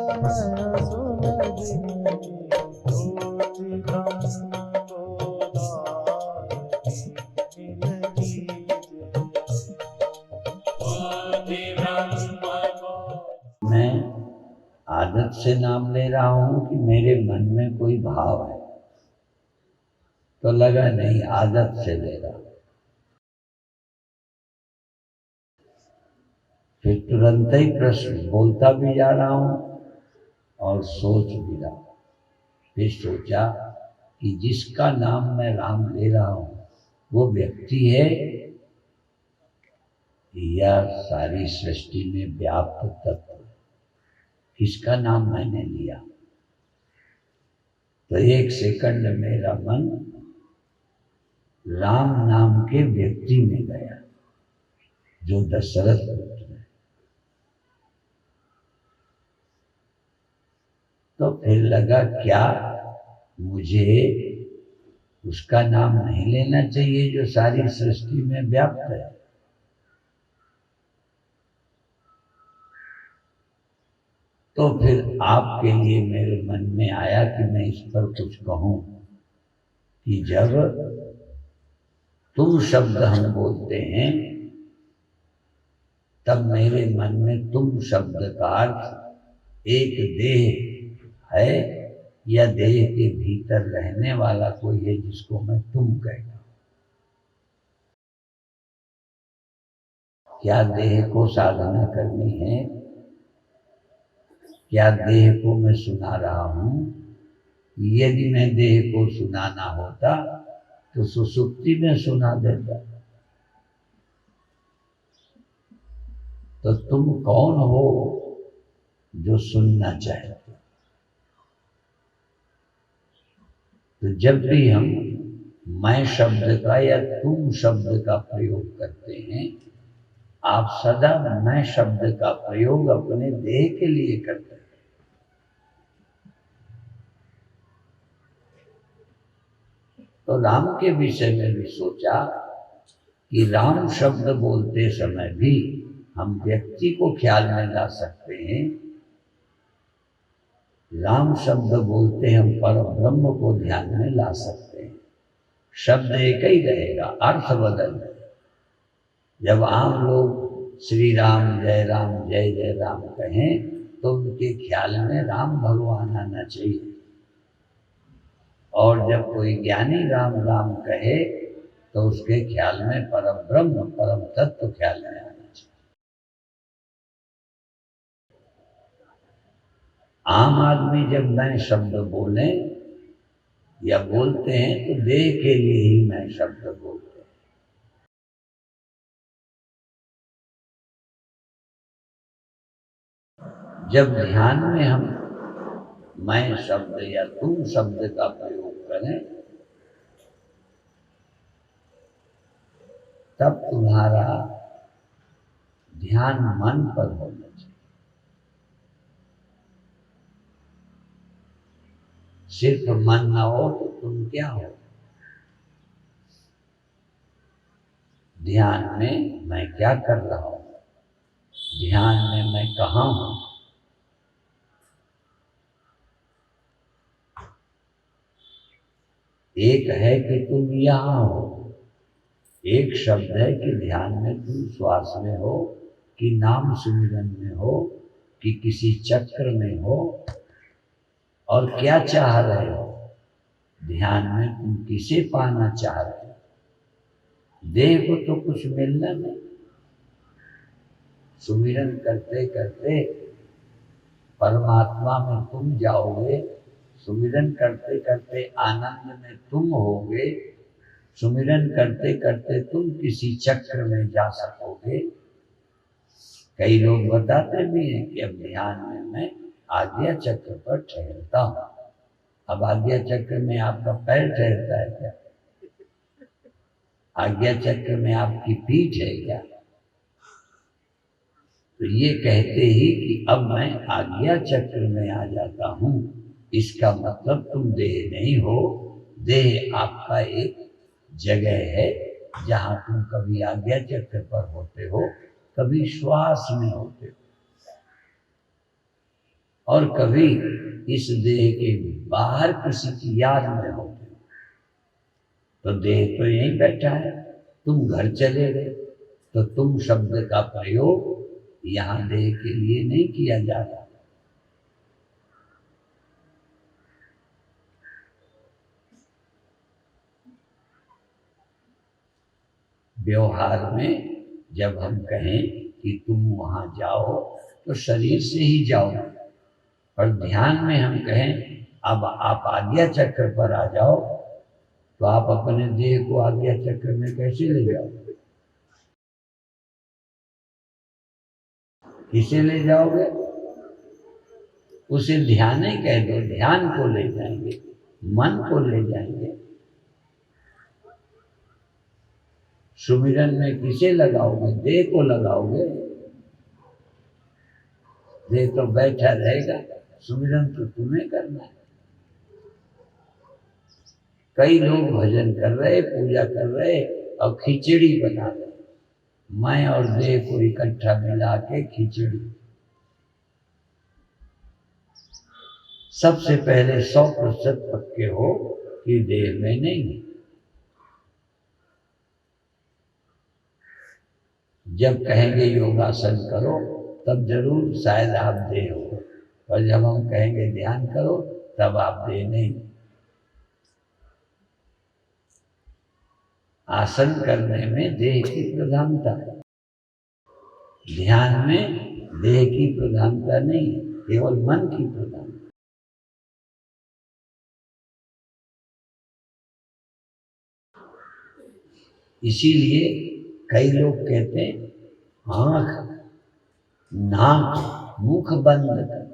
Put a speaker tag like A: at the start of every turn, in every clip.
A: मैं आदत से नाम ले रहा हूं कि मेरे मन में कोई भाव है, तो लगा नहीं आदत से ले रहा। फिर तुरंत ही प्रश्न बोलता भी जा रहा हूं और सोच भी रहा हूं। फिर सोचा कि जिसका नाम मैं राम ले रहा हूं वो व्यक्ति है या सारी सृष्टि में व्याप्त तत्व। किसका नाम मैंने लिया तो एक सेकंड मेरा मन राम नाम के व्यक्ति में गया जो दशरथ पुत्र है। तो फिर लगा क्या मुझे उसका नाम नहीं लेना चाहिए जो सारी सृष्टि में व्याप्त है। तो फिर आपके लिए मेरे मन में आया कि मैं इस पर कुछ कहूं कि जब तुम शब्द हम बोलते हैं तब मेरे मन में तुम शब्द का अर्थ एक देह है या देह के भीतर रहने वाला कोई है जिसको मैं तुम कहता हूं। क्या देह को साधना करनी है? क्या देह को मैं सुना रहा हूं? यदि मैं देह को सुनाना होता तो सुसुप्ति में सुना देता। तो तुम कौन हो जो सुनना चाहते? तो जब भी हम मैं शब्द का या तुम शब्द का प्रयोग करते हैं, आप सदा मैं शब्द का प्रयोग अपने देह के लिए करते हैं। तो राम के विषय में भी सोचा कि राम शब्द बोलते समय भी हम व्यक्ति को ख्याल में ला सकते हैं। राम शब्द बोलते हम पर ब्रह्म को ध्यान में ला सकते हैं। शब्द एक ही रहेगा, अर्थ बदल जाएगा। जब आम लोग श्री राम जय राम कहें तो उनके ख्याल में राम भगवान आना चाहिए, और जब कोई ज्ञानी राम राम कहे तो उसके ख्याल में परम ब्रह्म परम तत्व ख्याल में आना चाहिए। आम आदमी जब मैं शब्द बोले या बोलते हैं तो देह के लिए ही मैं शब्द बोलते हैं। जब ध्यान में हम मैं शब्द या तुम शब्द का प्रयोग करें तब तुम्हारा ध्यान मन पर होना चाहिए। सिर्फ मन ना हो तो तुम क्या हो? ध्यान में मैं क्या कर रहा हूं? ध्यान में मैं कहाँ हूं? एक है कि तुम यहां हो, एक शब्द है कि ध्यान में तुम श्वास में हो कि नाम सुमिरन में हो कि किसी चक्र में हो, और क्या चाह रहे हो? ध्यान में तुम किसे पाना चाह रहे हो? देह को तो कुछ मिलना नहीं। सुमिरन करते करते परमात्मा में तुम जाओगे, सुमिरन करते करते आनंद में तुम होगे, सुमिरन करते करते तुम किसी चक्र में जा सकोगे। कई लोग बताते भी हैं कि अब ध्यान में मैं आज्ञा चक्र पर ठहरता हूं। अब आज्ञा चक्र में आपका पैर ठहरता है क्या? आज्ञा चक्र में आपकी पीठ है क्या? तो ये कहते ही कि अब मैं आज्ञा चक्र में आ जाता हूं, इसका मतलब तुम देह नहीं हो। देह आपका एक जगह है जहां तुम कभी आज्ञा चक्र पर होते हो, कभी श्वास में होते हो। और कभी इस देह के बाहर किसी की याद में होते हो, तो देह तो यहीं बैठा है, तुम घर चले गए, तो तुम शब्द का प्रयोग यहाँ देह के लिए नहीं किया जाता। व्यवहार में जब हम कहें कि तुम वहां जाओ तो शरीर से ही जाओ, और ध्यान में हम कहें अब आप आज्ञा चक्र पर आ जाओ, तो आप अपने देह को आज्ञा चक्र में कैसे ले जाओगे? किसे ले जाओगे? उसे ध्यान ही कह दो, ध्यान को ले जाएंगे, मन को ले जाएंगे। सुमिरन में किसे लगाओगे? देह को लगाओगे। देह तो बैठा रहेगा, सुमिरन तो तुम्हें करना है। कई लोग भजन कर रहे, पूजा कर रहे और खिचड़ी बना रहे, मैं और देह को इकट्ठा मिला के खिचड़ी। सबसे पहले 100% पक्के हो कि देह में नहीं। जब कहेंगे योगासन करो तब जरूर शायद आप देह हो, और जब हम कहेंगे ध्यान करो तब आप देह नहीं। आसन करने में देह की प्रधानता है, ध्यान में देह की प्रधानता नहीं है, केवल मन की प्रधानता। इसीलिए कई लोग कहते हैं आंख नाक मुख बंद कर,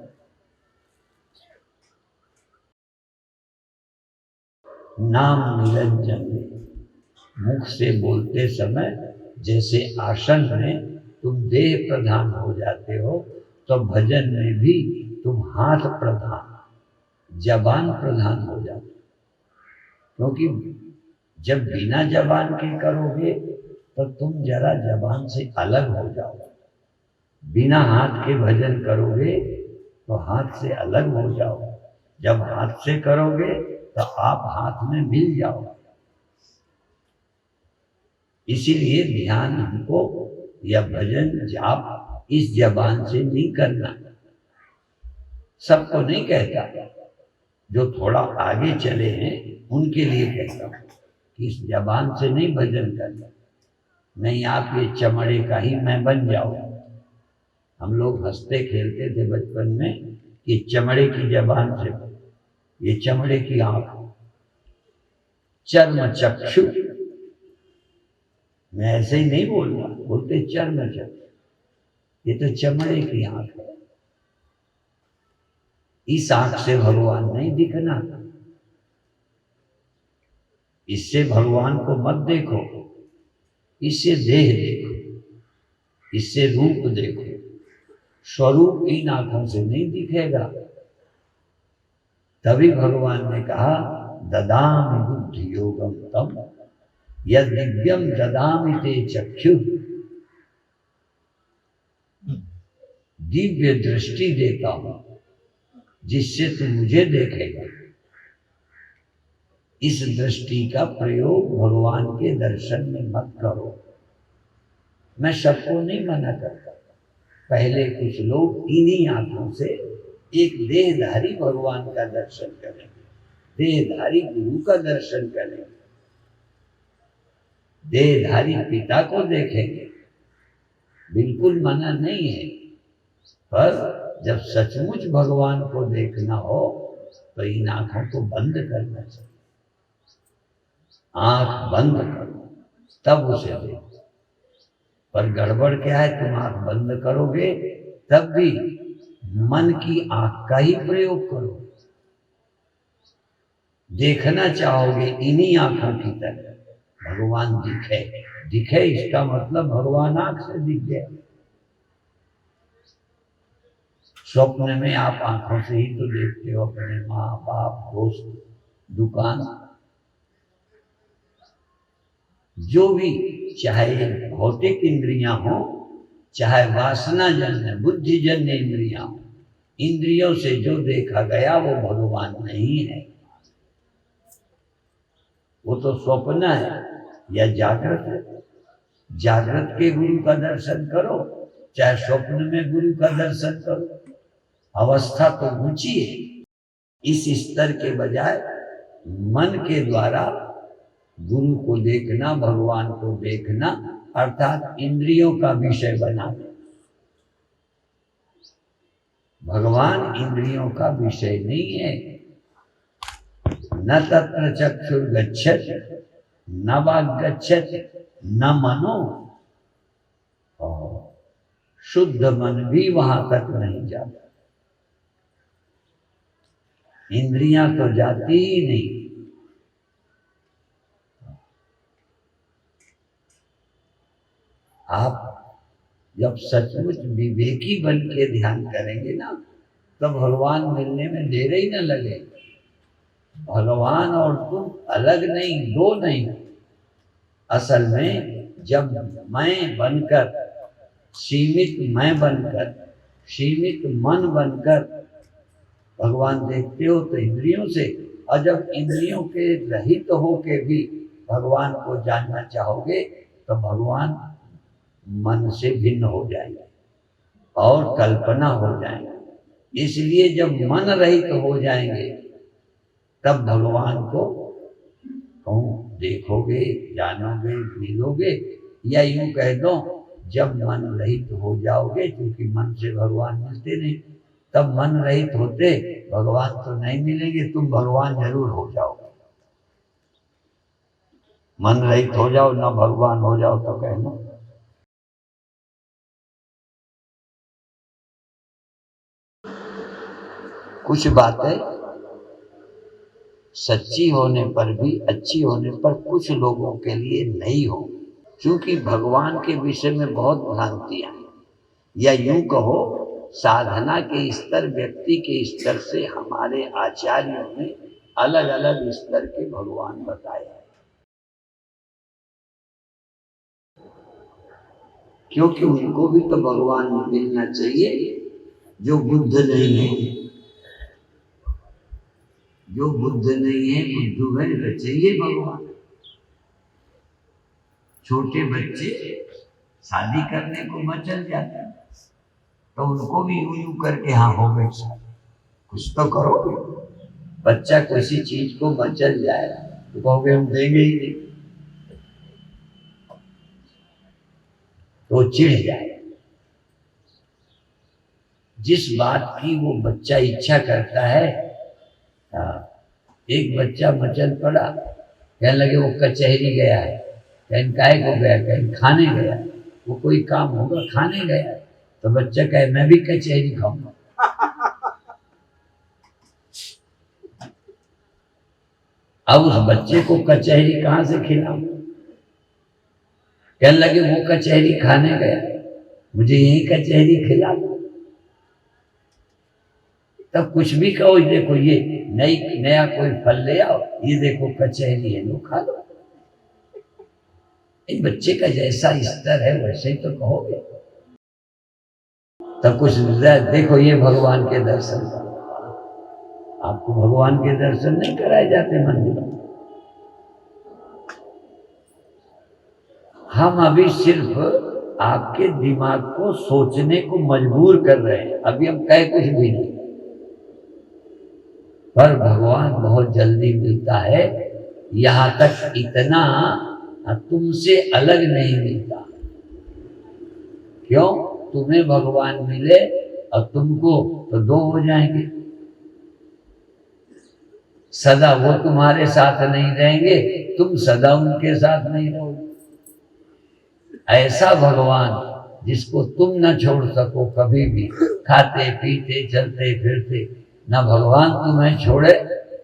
A: नाम निरंजन। मुख से बोलते समय जैसे आसन में तुम देह प्रधान हो जाते हो, तो भजन में भी तुम हाथ प्रधान, जबान प्रधान हो जाते हो। क्योंकि जब बिना जबान के करोगे तो तुम जरा जबान से अलग हो जाओगे, बिना हाथ के भजन करोगे तो हाथ से अलग हो जाओगे, जब हाथ से करोगे तो आप हाथ में मिल जाओगे। इसीलिए ध्यान हमको या भजन जाप इस जबान से नहीं करना। सबको नहीं कहता, जो थोड़ा आगे चले हैं उनके लिए कहता हूँ कि इस जबान से नहीं भजन करना। नहीं आप ये चमड़े का ही मैं बन जाओ। हम लोग हंसते खेलते थे बचपन में कि चमड़े की जबान से, ये चमड़े की आंख, चर्म चक्षु। मैं ऐसे ही नहीं बोल रहा, बोलते चर्म चक्षु, ये तो चमड़े की आंख है। इस आंख से भगवान नहीं दिखना, इससे भगवान को मत देखो, इससे देह देखो, इससे रूप देखो। स्वरूप इन आंखों से नहीं दिखेगा। तभी भगवान ने कहा ददामि बुद्धि योगम तम यद दिव्यम ददामि ते चक्षु। दिव्य दृष्टि देता हूं जिससे तू मुझे देखेगा। इस दृष्टि का प्रयोग भगवान के दर्शन में मत करो। मैं सबको नहीं मना करता, पहले कुछ लोग इन्हीं आंखों से एक देहधारी भगवान का दर्शन करेंगे, देहधारी गुरु का दर्शन करेंगे, देहधारी पिता को देखेंगे। बिल्कुल मना नहीं है, पर जब सचमुच भगवान को देखना हो तो इन आंखों को बंद करना चाहिए। आंख बंद करो तब उसे देखो। पर गड़बड़ क्या है, तुम आंख बंद करोगे तब भी मन की आंख का ही प्रयोग करो। देखना चाहोगे इन्हीं आंखों की तरह भगवान दिखे। दिखे इसका मतलब भगवान आंख से दिख गया। स्वप्न में आप आंखों से ही तो देखते हो अपने माँ बाप, दोस्त, दुकान, जो भी, चाहे भौतिक इंद्रियां हो चाहे वासना जन्य बुद्धि जन्य इंद्रियां हो, इंद्रियों से जो देखा गया वो भगवान नहीं है, वो तो स्वप्न है या जागृत है। जागृत के गुरु का दर्शन करो, चाहे स्वप्न में गुरु का दर्शन करो, अवस्था तो ऊंची है। इस स्तर के बजाय मन के द्वारा गुरु को देखना, भगवान को देखना, अर्थात इंद्रियों का विषय बनाना। भगवान इंद्रियों का विषय नहीं है। न तत्र चक्षुर्गच्छति न वाग्गच्छति न मनो, और शुद्ध मन भी वहां तक नहीं जाता। इंद्रियां तो जाती ही नहीं। आप जब सचमुच विवेकी बन के ध्यान करेंगे ना, तो भगवान मिलने में देर ही न लगे। भगवान और तुम अलग नहीं, दो नहीं। असल में जब मैं बनकर, सीमित मैं बनकर, सीमित मन बनकर भगवान देखते हो तो इंद्रियों से, और जब इंद्रियों के रहित हो के भी भगवान को जानना चाहोगे तो भगवान मन से भिन्न हो जाएंगे और कल्पना हो जाएंगे। इसलिए जब मन रहित हो जाएंगे तब भगवान को तुम देखोगे, जानोगे, मिलोगे। या यूं कह दो, जब मन रहित हो जाओगे, क्योंकि मन से भगवान मिलते नहीं, तब मन रहित होते भगवान तो नहीं मिलेंगे, तुम भगवान जरूर हो जाओगे। मन रहित हो जाओ ना भगवान हो जाओ तो कहना। कुछ बातें सच्ची होने पर भी, अच्छी होने पर कुछ लोगों के लिए नहीं हो, क्योंकि भगवान के विषय में बहुत भ्रांतियां हैं। या यूं कहो, साधना के स्तर, व्यक्ति के स्तर से हमारे आचार्यों ने अलग अलग स्तर के भगवान बताए हैं, क्योंकि उनको भी तो भगवान मिलना चाहिए। जो बुद्ध नहीं है, जो बुद्ध नहीं है, बुद्धू है, तो चाहिए भगवान। छोटे बच्चे शादी करने को मचल जाते हैं, तो उनको भी यूं यूं करके हाँ हो गई शादी, कुछ तो करोगे। बच्चा किसी चीज को मचल जाए तो कहोगे हम देंगे ही नहीं, तो चिढ़ जाए। जिस बात की वो बच्चा इच्छा करता है, एक बच्चा मचल पड़ा, कहने लगे वो कचहरी गया है, कहीं काहे को गया, कहीं खाने गया, वो कोई काम होगा, खाने गया। तो बच्चा कहे मैं भी कचहरी खाऊंगा। अब उस बच्चे को कचहरी कहां से खिलाऊं? कहने लगे वो कचहरी खाने गया, मुझे यही कचहरी खिला दो। तब कुछ भी कहो, देखो ये नया कोई फल ले आओ, ये देखो कचहरी है, लो खा लो। एक बच्चे का जैसा स्तर है वैसे ही तो कहोगे। तब कुछ देखो ये भगवान के दर्शन, आपको भगवान के दर्शन नहीं कराए जाते मंदिरों में। हम अभी सिर्फ आपके दिमाग को सोचने को मजबूर कर रहे हैं, अभी हम कहे कुछ भी नहीं। पर भगवान बहुत जल्दी मिलता है, यहां तक इतना तुमसे अलग नहीं मिलता। क्यों? तुम्हें भगवान मिले और तुमको तो दो हो जाएंगे। सदा वो तुम्हारे साथ नहीं रहेंगे, तुम सदा उनके साथ नहीं रहोगे। ऐसा भगवान जिसको तुम न छोड़ सको कभी भी, खाते पीते चलते फिरते, न भगवान तुम्हें छोड़े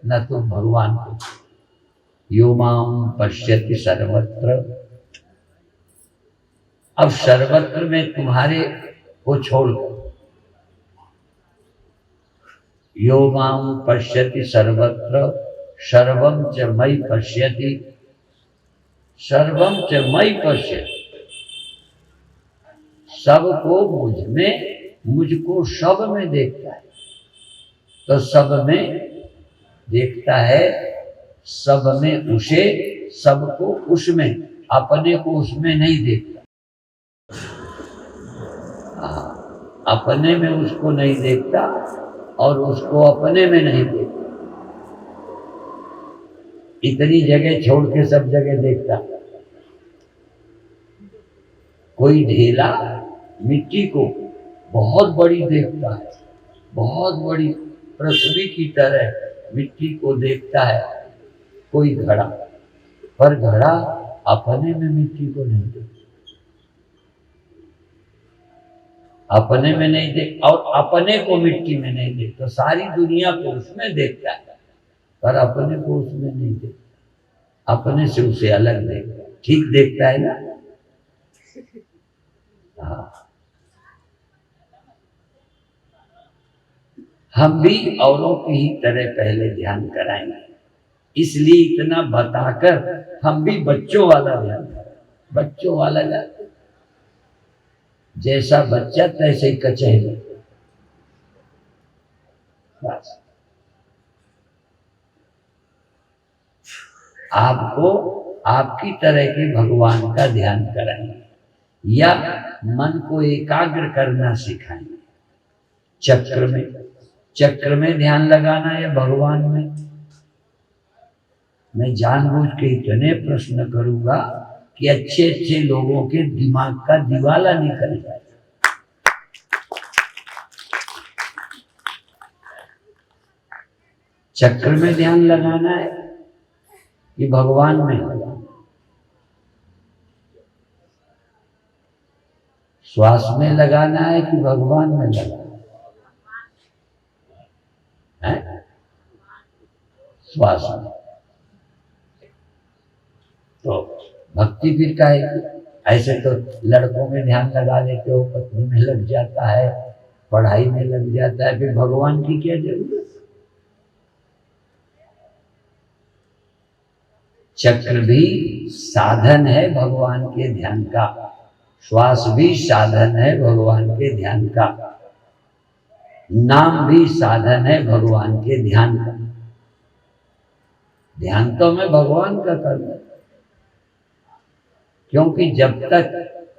A: न तुम भगवान को। यो माम पश्यति सर्वत्र। अब सर्वत्र में तुम्हारे को छोड़कर, यो माम पश्यति सर्वत्र सर्वम च मयि पश्यति, सर्वम च मयि पश्यति। सबको मुझ में, मुझको सब में देखता है। तो सब में देखता है, सब में उसे, सबको उसमें, अपने को उसमें नहीं देखता। अपने में उसको नहीं देखता और उसको अपने में नहीं देखता। इतनी जगह छोड़ के सब जगह देखता। कोई ढेला मिट्टी को बहुत बड़ी देखता है, बहुत बड़ी पृथ्वी की तरह मिट्टी को देखता है कोई घड़ा, पर घड़ा अपने में मिट्टी को नहीं देखता, अपने में नहीं देख, और अपने को मिट्टी में नहीं देखता। सारी दुनिया को उसमें देखता है पर अपने को उसमें नहीं देखता, अपने से उसे अलग देखता। ठीक देखता है ना? हाँ, हम भी औरों की ही तरह पहले ध्यान कराएंगे, इसलिए इतना बताकर हम भी बच्चों वाला ध्यान करें। बच्चों वाला ध्यान, जैसा बच्चा तैसे ही कचहरी। बस आपको आपकी तरह के भगवान का ध्यान कराएंगे या मन को एकाग्र करना सिखाएंगे। चक्र में ध्यान लगाना है भगवान में। मैं जानबूझ के इतने प्रश्न करूंगा कि अच्छे अच्छे लोगों के दिमाग का दिवाला निकल जाए। चक्र में ध्यान लगाना है कि भगवान में लगाना, श्वास में लगाना है कि भगवान में लगाना है? श्वास में। तो भक्ति फिर का है? ऐसे तो लड़कों में ध्यान लगा लेते हो, पत्नी में लग जाता है, पढ़ाई में लग जाता है, फिर भगवान की क्या जरूरत? चक्र भी साधन है भगवान के ध्यान का, श्वास भी साधन है भगवान के ध्यान का, नाम भी साधन है भगवान के ध्यान का। ध्यान तो मैं भगवान का करना, क्योंकि जब तक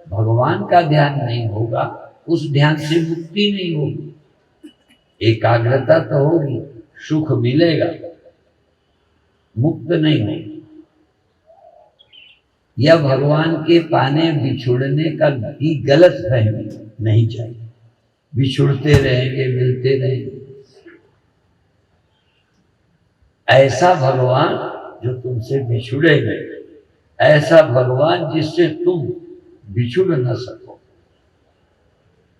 A: भगवान का ध्यान नहीं होगा उस ध्यान से मुक्ति नहीं होगी। एकाग्रता तो होगी, सुख मिलेगा, मुक्त नहीं होगी। यह भगवान के पाने बिछुड़ने का भी गलत फहमी नहीं चाहिए। बिछुड़ते रहेंगे, मिलते रहेंगे। ऐसा भगवान जो तुमसे बिछुड़े नहीं, ऐसा भगवान जिससे तुम बिछुड़ न सको,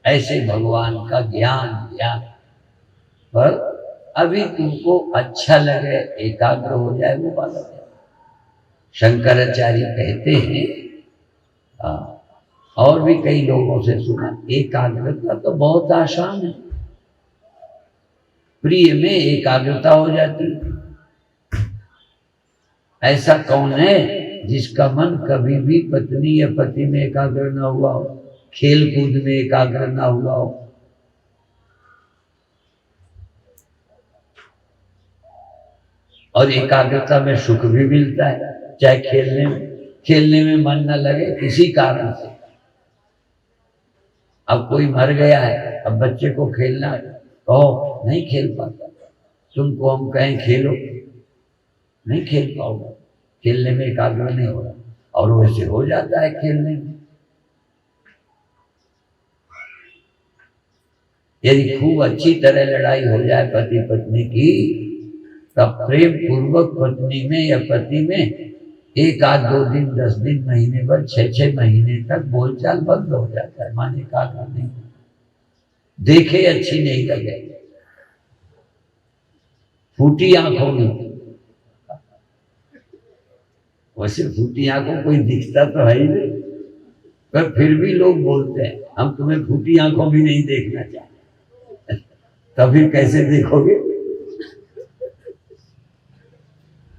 A: ऐसे भगवान का ज्ञान पर अभी तुमको अच्छा लगे, एकाग्र हो जाए, वो बात है। शंकराचार्य कहते हैं, और भी कई लोगों से सुना, एकाग्रता तो बहुत आसान है, प्रिय में एकाग्रता हो जाती है। ऐसा कौन है जिसका मन कभी भी पत्नी या पति में एकाग्र न हुआ हो, खेल कूद में एकाग्र न हुआ हो? और एकाग्रता में सुख भी मिलता है, चाहे खेलने में मन न लगे किसी कारण से। अब कोई मर गया है, अब बच्चे को खेलना कहो, नहीं खेल पाता। तुमको हम कहें खेलो, नहीं खेल पाओगे, खेलने में एकाग्र नहीं हो रहा, और वैसे हो जाता है खेलने में। यदि खूब अच्छी तरह लड़ाई हो जाए पति पत्नी की, तब प्रेम पूर्वक पत्नी में या पति में 1 आध 2 दिन, 10 दिन, महीने भर, 6 महीने तक बोलचाल बंद हो जाता है। माने एकाग्र नहीं, देखे अच्छी नहीं लगे, फूटी आंखों में। वैसे फूटी आंखों कोई दिखता तो है ही नहीं, पर फिर भी लोग बोलते हैं हम तुम्हें फूटी आंखों भी नहीं देखना चाहते। तभी कैसे देखोगे?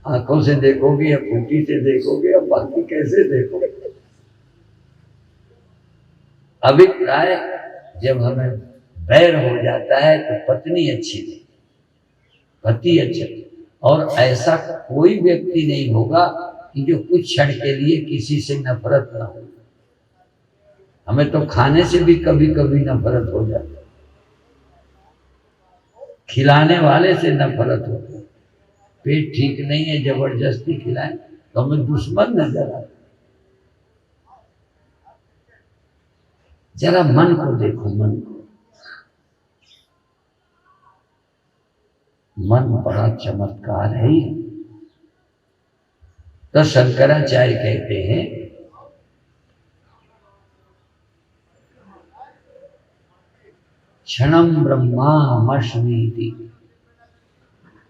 A: आंखों से देखोगे या फूटी से देखोगे, या बाकी कैसे देखोगे? अभिप्राय जब हमें बैर हो जाता है तो पत्नी अच्छी नहीं, अति अच्छा। और ऐसा कोई व्यक्ति नहीं होगा कि जो कुछ क्षण के लिए किसी से नफरत ना हो। हमें तो खाने से भी कभी कभी नफरत हो जाती, खिलाने वाले से नफरत होती। पेट ठीक नहीं है, जबरदस्ती खिलाएं तो हमें दुश्मन नजर आता। जरा मन को देखो, मन को। मन बड़ा चमत्कार है। तो शंकराचार्य कहते हैं क्षणम ब्रह्माहमस्मीति।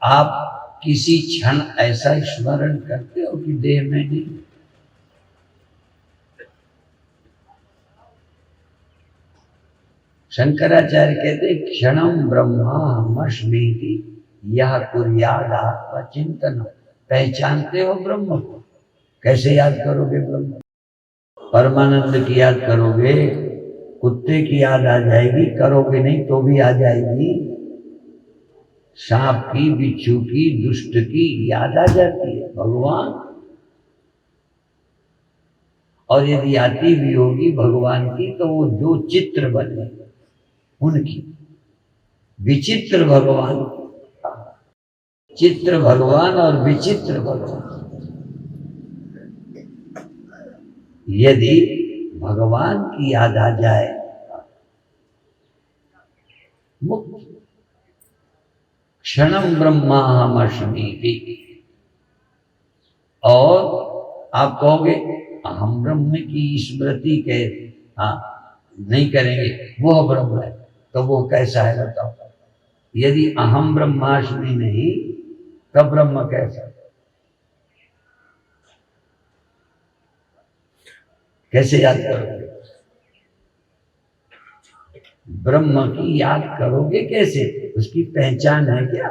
A: आप किसी क्षण ऐसा स्मरण करते हो कि देह में नहीं। शंकराचार्य कहते क्षणम ब्रह्माहमस्मीति यह कुर्याद आत्मा चिंतन। पहचानते हो ब्रह्म को, कैसे याद करोगे ब्रह्म? परमानंद की याद करोगे, कुत्ते की याद आ जाएगी, करोगे नहीं तो भी आ जाएगी। सांप की, बिच्छू की, दुष्ट की याद आ जाती है, भगवान। और यदि आती भी होगी भगवान की तो वो जो चित्र बने उनकी। विचित्र भगवान, चित्र भगवान और विचित्र भगवान। यदि भगवान की याद आ जाए मुक्त। क्षणम ब्रह्माहमस्मीति। और आप कहोगे हम ब्रह्म की स्मृति के नहीं करेंगे, वो ब्रह्म है। तो वो कैसा है बताओ? यदि अहम ब्रह्मास्मि नहीं तब ब्रह्म कैसा? कैसे याद करोगे? ब्रह्म की याद करोगे कैसे? उसकी पहचान है क्या?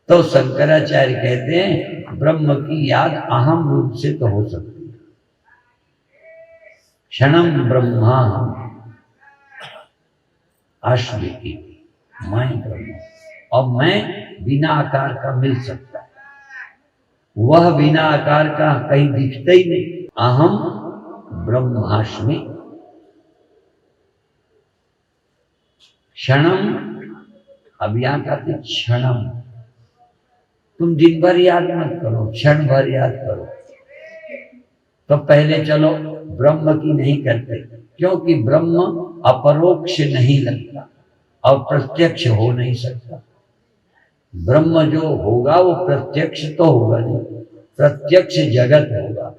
A: तो शंकराचार्य कहते हैं ब्रह्म की याद अहम रूप से तो हो सकती है। क्षणम ब्रह्मा अस्मि, मैं ब्रह्म। और मैं बिना आकार का मिल सकता है, वह बिना आकार का कहीं दिखता ही नहीं। अहम ब्रह्मास्मि। क्षणम, अब यहां कहते क्षणम। तुम दिन भर याद मत करो, क्षण भर याद करो। तो पहले चलो ब्रह्म की नहीं करते, क्योंकि ब्रह्म अपरोक्ष नहीं लगता और प्रत्यक्ष हो नहीं सकता। ब्रह्म जो होगा वो प्रत्यक्ष तो होगा नहीं, प्रत्यक्ष जगत होगा।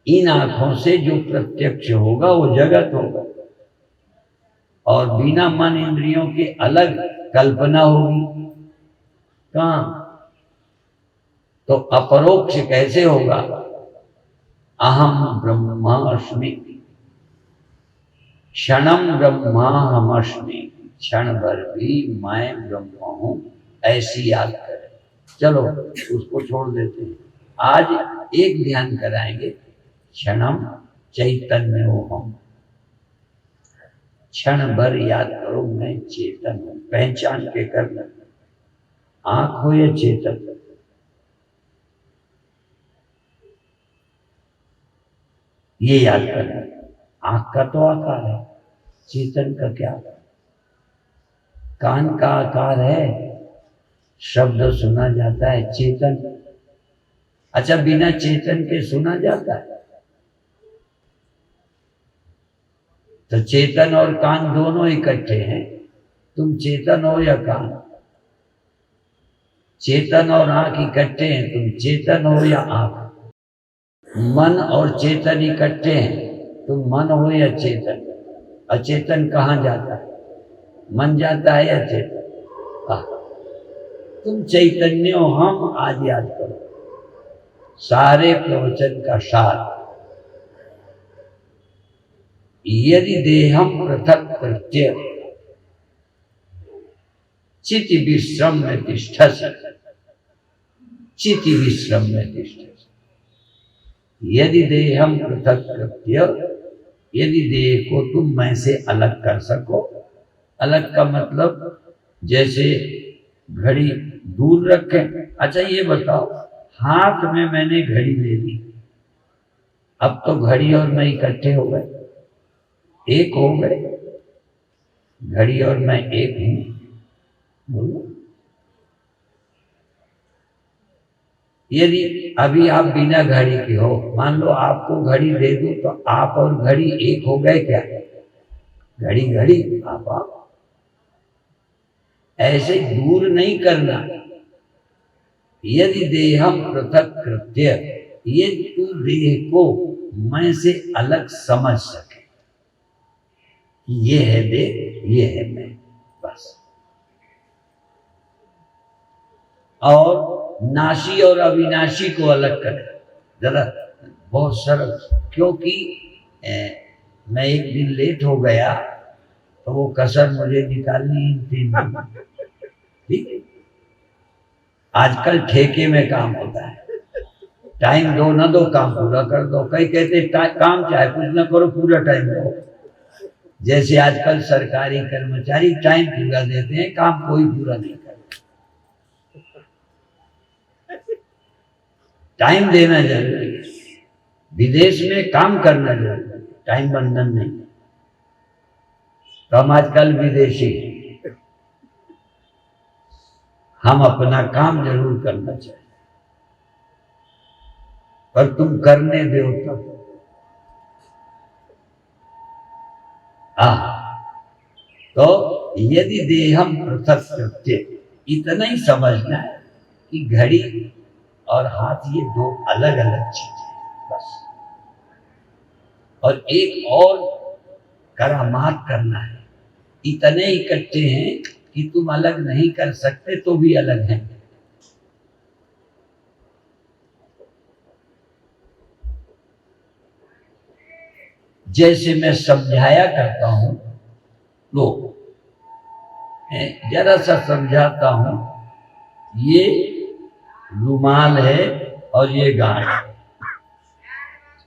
A: इन आंखों से जो प्रत्यक्ष होगा वो जगत होगा। और बिना मन इंद्रियों के अलग कल्पना होगी कहां? तो अपरोक्ष कैसे होगा? अहम ब्रह्मास्मि, क्षणम ब्रह्माहमस्मि। क्षण भर भी मैं ब्रह्म हूं, ऐसी याद करें। चलो उसको छोड़ देते हैं। आज एक ध्यान कराएंगे, क्षणम चैतन्य हम। क्षण भर याद करो मैं चेतन हूं, पहचान के करना। आंख हो या चेतन, ये याद करना। आंख का तो आकार है, चेतन का क्या? कान का आकार है, शब्द सुना जाता है, चेतन। अच्छा, बिना चेतन के सुना जाता है? तो चेतन और कान दोनों इकट्ठे हैं। तुम चेतन हो या कान? चेतन और आंख इकट्ठे हैं, तुम चेतन हो या आंख? मन और चेतन इकट्ठे हैं, तुम मन हो या चेतन? अचेतन कहाँ जाता है? मन जाता है या चेतन? तुम चैतन्य हो हम। आज याद करो सारे प्रवचन का सार। यदि देहम पृथक कृत्य चिति विश्रम में तिष्ठसि, चिति विश्रम में तिष्ठसि। यदि देहम पृथक कृत्य, यदि देह को तुम मैं से अलग कर सको अलग का मतलब जैसे घड़ी दूर रखें। अच्छा ये बताओ, हाथ में मैंने घड़ी ले ली, अब तो घड़ी और मैं इकट्ठे हो गए, एक हो गए। घड़ी और मैं एक हूं। बोलो, यदि अभी आप बिना घड़ी के हो, मान लो आपको घड़ी दे दूं, तो आप और घड़ी एक हो गए क्या? घड़ी घड़ी आप ऐसे दूर नहीं करना। यदि देहम पृथक कृत्य, ये तू देह को मैं से अलग समझ सके, ये है देह, ये है मैं, बस। और नाशी और अविनाशी को अलग करें जरा, बहुत सरल। क्योंकि मैं एक दिन लेट हो गया तो वो कसर मुझे निकालनी ही थी। ठीक है, आजकल ठेके में काम होता है, टाइम दो ना दो, काम पूरा कर दो। कई कहते काम चाहे कुछ ना करो, पूरा टाइम दो। जैसे आजकल सरकारी कर्मचारी टाइम पूरा देते हैं, काम कोई पूरा नहीं करता। टाइम देना जरूरी है, विदेश में काम करना जरूरी है, टाइम बंधन नहीं। तो हम आजकल विदेशी, हम अपना काम जरूर करना चाहिए, पर तुम करने दो तब। तो यदि देहम पृथक कृत्य, इतना ही समझना है कि घड़ी और हाथ ये दो अलग अलग चीजें हैं, बस। और एक और करामात करना है, इतने इकट्ठे हैं कि तुम अलग नहीं कर सकते तो भी अलग हैं। जैसे मैं समझाया करता हूं, लो जरा सा समझाता हूं, ये रुमाल है और ये गांठ,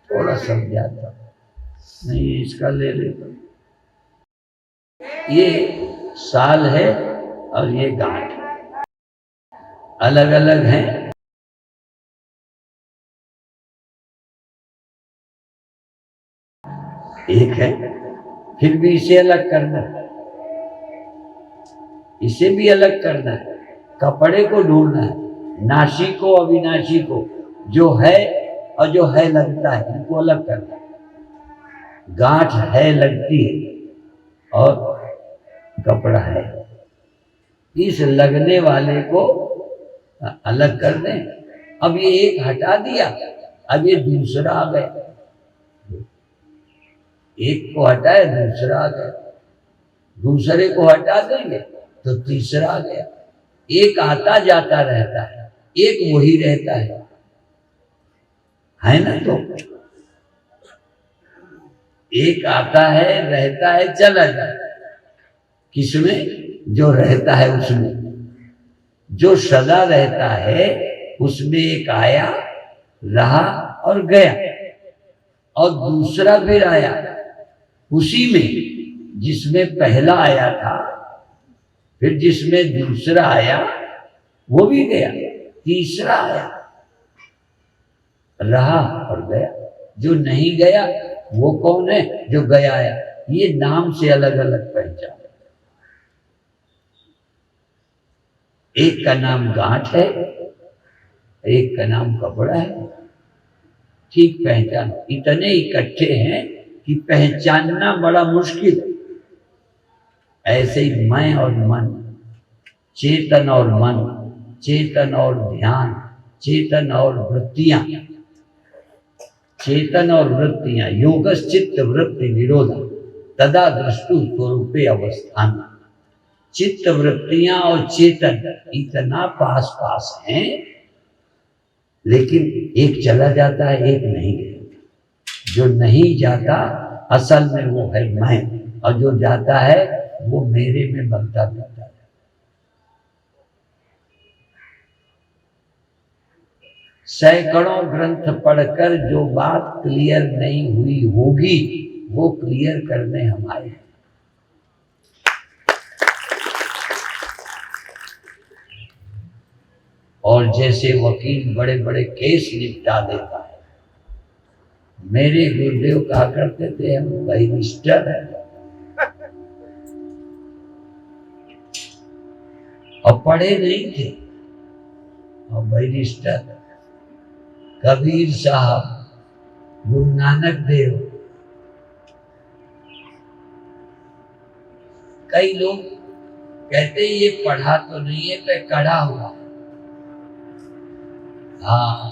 A: थोड़ा समझाता हूं। नहीं इसका ले लेता, ये साल है और ये गांठ, अलग अलग हैं। एक है, फिर भी इसे अलग करना है, इसे भी अलग करना है, कपड़े को ढूंढना है, नाशी को अविनाशी को, जो है और जो है लगता है, इनको अलग करना है। गांठ है लगती है और कपड़ा है, इस लगने वाले को अलग कर दें। अब ये एक हटा दिया, अब ये दूसरा आ गया, एक को हटाए दूसरा आ गया, दूसरे को हटा देंगे तो तीसरा आ गया। एक आता जाता रहता है, एक वही रहता है ना? तो एक आता है, रहता है, चला जाता है। किसमें? जो रहता है उसमें, जो सदा रहता है उसमें एक आया, रहा और गया, और दूसरा फिर आया उसी में जिसमें पहला आया था, फिर जिसमें दूसरा आया वो भी गया, तीसरा आया, रहा और गया। जो नहीं गया वो कौन है? जो गया आया। ये नाम से अलग अलग पहचान। एक का नाम गांठ है, एक का नाम कपड़ा है। ठीक पहचान, इतने इकट्ठे हैं कि पहचानना बड़ा मुश्किल है। ऐसे ही मैं और मन, चेतन और मन, चेतन और ध्यान, चेतन और वृत्तियां, चेतन और वृत्तियां, योगश्चित्त वृत्ति निरोध तदा दृष्टु स्वरूपे अवस्थान। चित्त वृत्तियां और चेतन इतना पास पास हैं, लेकिन एक चला जाता है, एक नहीं गया। जो नहीं जाता असल में वो है मैं, और जो जाता है वो मेरे में बनता बनता है। सैकड़ों ग्रंथ पढ़कर जो बात क्लियर नहीं हुई होगी, वो क्लियर करने हम आए हैं। और जैसे वकील बड़े बड़े केस निपटा देता है, मेरे गुरुदेव कहा करते थे हम बैरिस्टर हैं और पढ़े नहीं थे और बैरिस्टर। कबीर साहब, गुरु नानक देव, कई लोग कहते ये पढ़ा तो नहीं है पे कड़ा हुआ। हाँ,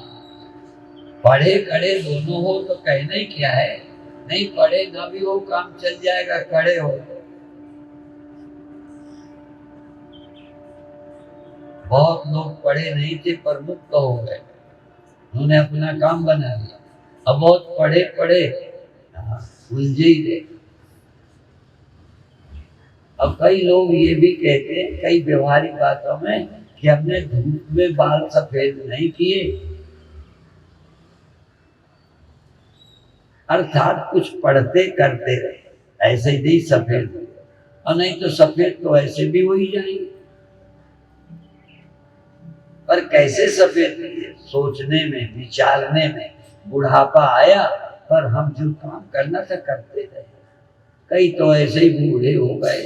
A: पढ़े कड़े दोनों हो तो कहना ही क्या है, नहीं पढ़े ना भी हो काम चल जाएगा, कड़े हो। बहुत लोग पढ़े नहीं थे पर मुक्त हो गए, उन्होंने अपना काम बना लिया। अब बहुत पढ़े पढ़े उलझे ही रहे। अब कई लोग ये भी कहते हैं कई व्यवहारिक बातों में कि हमने धूप में बाल सफेद नहीं किए, अर्थात कुछ पढ़ते करते रहे, ऐसे ही नहीं सफेद, और नहीं तो सफेद तो ऐसे भी हो ही जाएंगे। पर कैसे सफेद किए, सोचने में विचारने में बुढ़ापा आया, पर हम जो काम करना था करते रहे। कई तो ऐसे ही बूढ़े हो गए,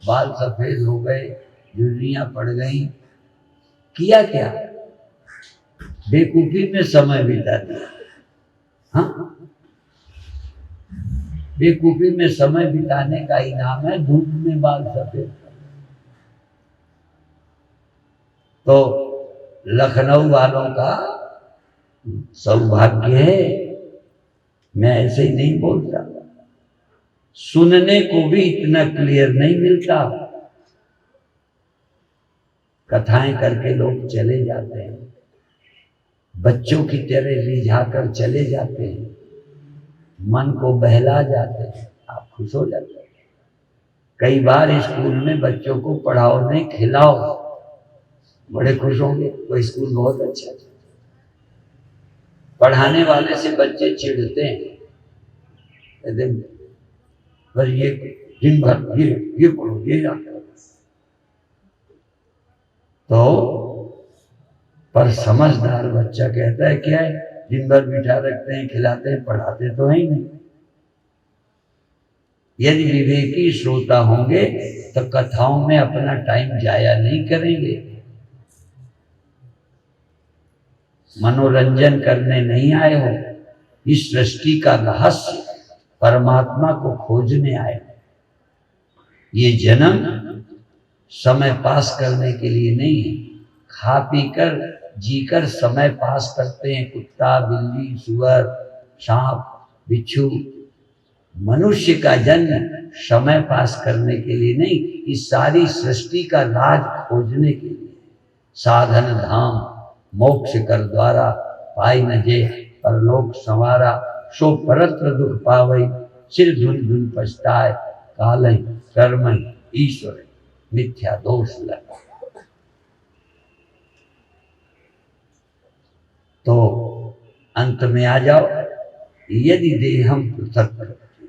A: बाल सफेद हो गए, झुर्रियां पड़ गई, किया क्या, बेवकूफी में समय बिता दिया। हाँ, बेवकूफी में समय बिताने का इनाम है धूप में बाल सफेद। तो लखनऊ वालों का सौभाग्य है, मैं ऐसे ही नहीं बोलता, सुनने को भी इतना क्लियर नहीं मिलता। कथाएं करके लोग चले जाते हैं, बच्चों की तरह रिझाकर चले जाते हैं, मन को बहला जाते हैं, आप खुश हो जाते हैं। कई बार स्कूल में बच्चों को पढ़ाओ नहीं खिलाओ, बड़े खुश होंगे, वो स्कूल बहुत अच्छा है। पढ़ाने वाले से बच्चे चिढ़ते हैं, बस ये दिन भर ये पढ़ो ये आता। तो पर समझदार बच्चा कहता है क्या है, दिन भर बिठा रखते हैं, खिलाते हैं, पढ़ाते तो है ही नहीं। यदि विवेकी श्रोता होंगे तो कथाओं में अपना टाइम जाया नहीं करेंगे, मनोरंजन करने नहीं आए हो, इस सृष्टि का रहस्य परमात्मा को खोजने आए हो। ये जन्म समय पास करने के लिए नहीं है, खा पी कर जीकर समय पास करते हैं कुत्ता, बिल्ली, सुअर, सांप, बिच्छू। मनुष्य का जन्म समय पास करने के लिए नहीं, इस सारी सृष्टि का राज खोजने के लिए। साधन धाम मोक्ष कर द्वारा, पाई न जे परलोक संवारा, सो परत्र दुख पावई, सिर धुन धुन पछताए, काल कर्म ईश्वर मिथ्या दोष लगा। तो अंत में आ जाओ, यदि देहम पृथक करते,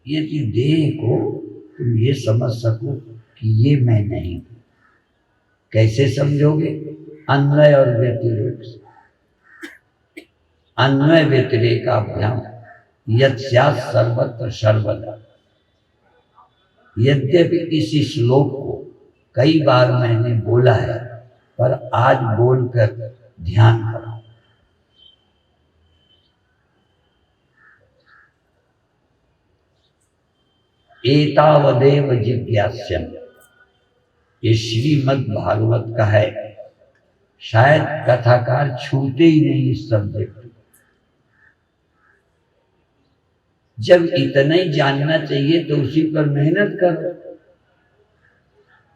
A: यदि देह को तुम ये समझ सको कि ये मैं नहीं, कैसे समझोगे? अन्वय और व्यतिरेक से। अन्वय व्यतिरेकाभ्याम यत्स्यात् सर्वत्र सर्वदा। यद्यपि इस श्लोक को कई बार मैंने बोला है, पर आज बोलकर ध्यान करो। एतावदेव जिज्ञास्यम्, ये श्रीमद् भागवत का है, शायद कथाकार छूटे ही नहीं इस सब्जेक्ट। जब इतना ही जानना चाहिए तो उसी पर मेहनत करो।